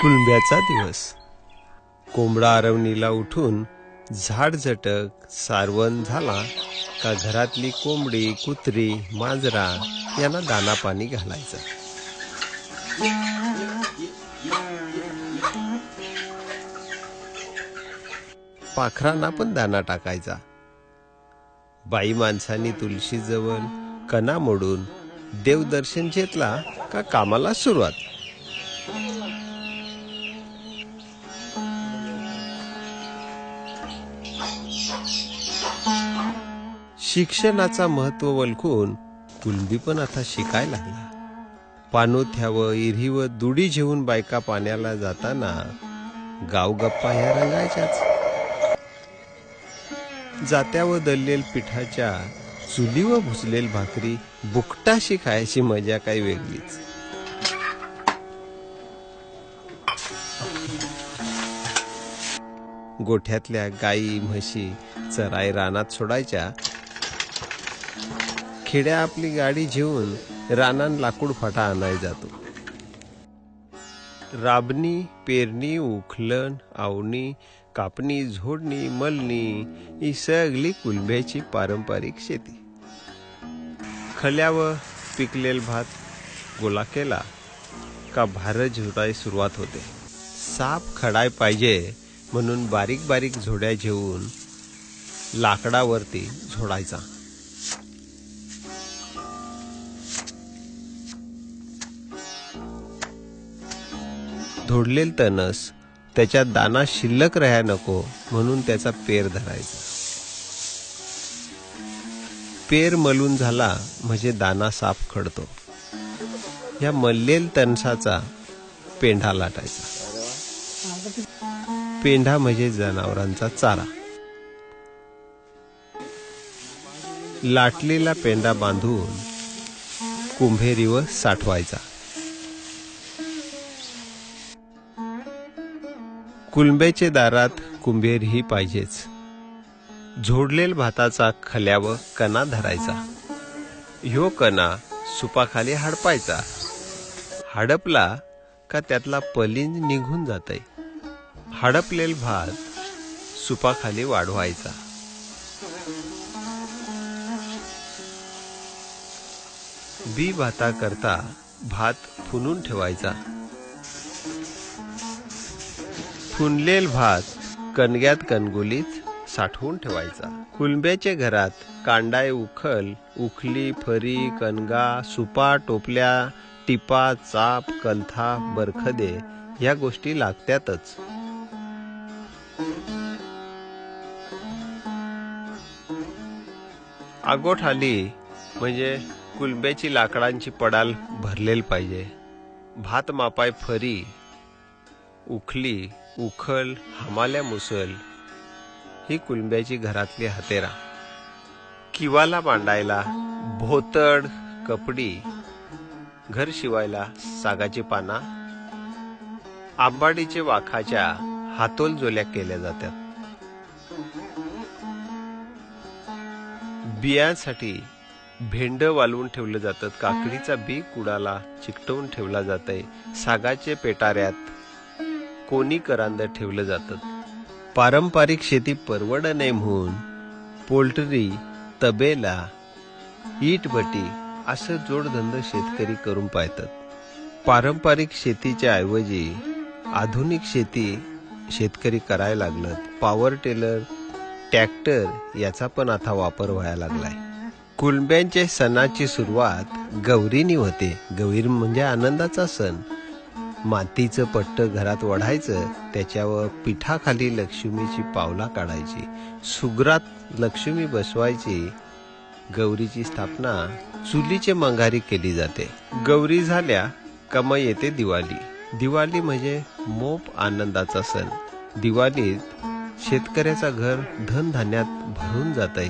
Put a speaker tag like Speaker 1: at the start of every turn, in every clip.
Speaker 1: कुलंब्याचा दिवस. कोंबडा आरवणीला उठून झाड झटक सारवण झाला का घरातली कोंबडी, कुत्री, मांजरा यांना दाना पाणी घालायचा. पाखरांना पण दाना टाकायचा. बाई माणसांनी तुळशीजवळ कणा मोडून देवदर्शन घेतला का कामाला सुरुवात. शिक्षणाचा महत्व ओळखून कुलबी पण आता शिकायला लागला. पाणोथ्यावर इरीवर दुडी घेऊन बायका पाण्याला जाताना गावगप्पा ह्या रंगायच्याच. जात्यावर दललेल पिठाच्या चुलीवर भुसलेल भाकरी बुकटाशी खायची मजा काही वेगळीच. गोठ्यातल्या गाई म्हशी चराई रानात सोडायच्या. खेड्या आपली गाडी घेऊन रानात लाकूड फाटा आणाय जातो. राबणी, पेरणी, उखलन, आवणी, कापणी, झोडणी, मलणी ही सगळी कुलंब्याची पारंपरिक शेती. खल्यावर पिकलेल भात गोळा केला का भार झोडाय सुरुवात होते. साप खडाय पाहिजे म्हणून बारीक बारीक झोड्या घेऊन लाकडावरती झोडायचा. झोडलेल तणस त्याच्यात दाना शिल्लक राहाय नको म्हणून त्याचा पेर धरायचा. पेर मलून झाला म्हणजे दाना साफ खडतो. या मललेल तणसाचा पेंढा लाटायचा. पेंढा म्हणजे जनावरांचा चारा. लाटलेला पेंढा बांधून कुंभेरीवर साठवायचा. कुलंब्याचे दारात कुंभेर ही पाहिजेच. झोडलेल भाताचा खल्यावर कणा धरायचा. ह्यो कणा सुपाखाली हडपायचा. हडपला का त्यातला पलिंज निघून जातय. हडपलेल भात सुपाखाली वाढवायचा. बी भाता करता भात फुनून ठेवायचा. फुनलेल भात कणग्यात कणगोलीत साठवून ठेवायचा. कुलंब्याच्या घरात कांडाय, उखल, उखली, फरी, कणगा, सुपा, टोपल्या, टिपा, चाप, कलथा, बरखदे या गोष्टी लागतातच. आगोठ आली म्हणजे कुलंब्याची लाकडांची पडाल भरलेल पाहिजे. भात मापाय फरी, उखली, उखल, हमाल्या मुसल ही कुलंब्याची घरातली हतेरा. किवाला मांडायला भोतड, कपडी, घर शिवायला सागाची पाना, आंबाडीचे वाखाच्या हातोल जोल्या केल्या जातात. बियांसाठी भेंड वालवून ठेवलं जातात. काकडीचा बी कुडाला चिकटवून ठेवला जातय. सागाचे पेटाऱ्यात कोणी करांद ठेवलं जातं. पारंपरिक शेती परवड नाही म्हणून पोल्ट्री, तबेला, ईटभट्टी असं जोडधंदे शेतकरी करून पाहतात. पारंपरिक शेतीच्या ऐवजी आधुनिक शेती शेतकरी करायला लागलं. पॉवर टेलर, ट्रॅक्टर याचा पण आता वापर व्हायला लागलाय. कुलंब्यांच्या सणाची सुरुवात गौरीनी होते. गौरी म्हणजे आनंदाचा सण. मातीचं पट्ट घरात ओढायचं. त्याच्यावर पिठाखाली लक्ष्मीची पावला काढायची. सुगरात लक्ष्मी बसवायची. गौरीची स्थापना चुलीचे मंगारी केली जाते. गौरी झाल्या का मग येते दिवाळी. दिवाळी म्हणजे मोप आनंदाचा सण. दिवाळीत शेतकऱ्याचा घर धनधान्यात भरून जातंय.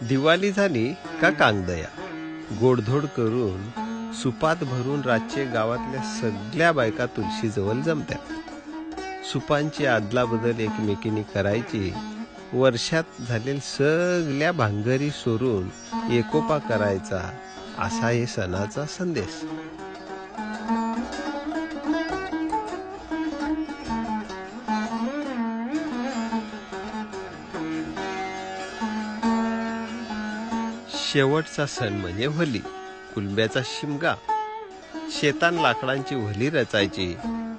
Speaker 1: दिवाळी झाली का कांगदया गोडधोड करून सुपात भरून रातचे गावातल्या सगळ्या बायका तुळशीजवळ जमतात. सुपांची आदलाबदल एकमेकींनी करायची. वर्षात झालेल्या सगळ्या भांगरी सोडून एकोपा करायचा असा हे सणाचा संदेश. शेवटचा सण म्हणजे होली. कुलब्याचा शिमगा. शेतान लाकडांची व्हली रचायची.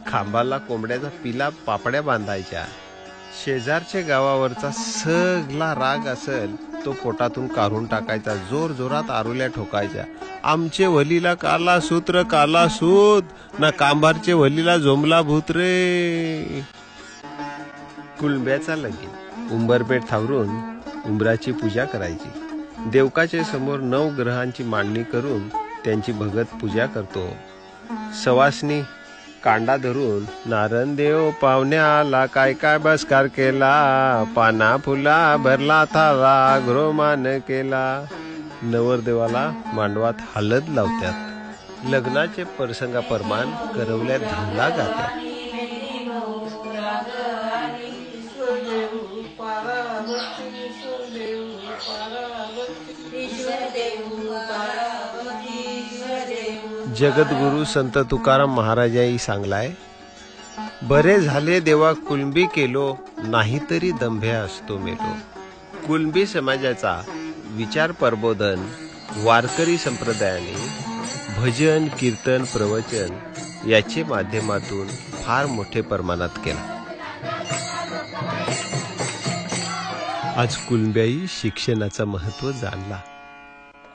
Speaker 1: खांबाला कोंबड्याचा पिला पापड्या बांधायच्या. शेजारच्या गावावरचा सगळा राग असेल तो पोटातून काढून टाकायचा. जोर जोरात आरुल्या ठोकायच्या. आमचे वलीला काला सूत्र काला सूत ना कांबारचे वलीला जोमला भूत रे. कुलब्याचा लगीन. उंबरपेठ थावरून उंबराची पूजा करायची. देवकाचे समोर 9 ग्रहांची मांडणी करून त्यांची भगत पूजा करतो. सवासनी कांडा धरून नारण देव पाहुण्याला काय काय बसकार केला. पाना फुला भरला थावा गृहमान केला. नवरदेवाला मांडवात हळद लावतात. लग्नाचे प्रसंगाप्रमाण करवल्या धुंदा गातात. जगद्गुरु संत तुकाराम महाराजांनी सांगलाय, बरे झाले देवा कुलबी केलो, नाहीतरी दंभ्या असतो मेलो. कुलबी समाजाचा विचार प्रबोधन वारकरी संप्रदायाने भजन कीर्तन प्रवचन याचे माध्यमातून फार मोठे प्रमाणात केला. आज कुलब्याई शिक्षणाचं महत्व जाणला.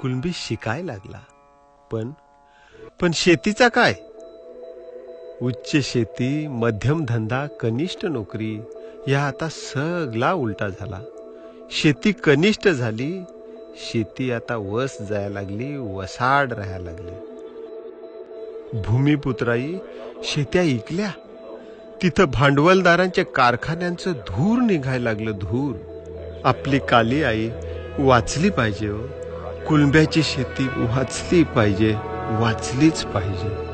Speaker 1: कुलबी शिकाय लागला. पण शेतीचा काय? उच्च शेती, मध्यम धंदा, कनिष्ठ नोकरी या आता सगळा उलटा झाला. शेती कनिष्ठ झाली. शेती आता वस जायला लागली, वसाड राहायला लागली. भूमिपुत्राई शेत्या ऐकल्या. तिथं भांडवलदारांच्या कारखान्यांचं धूर निघायला लागलं. धूर. आपली काली आई वाचली पाहिजे. कुलब्याची शेती वाचली पाहिजे. वाचलीच पाहिजे.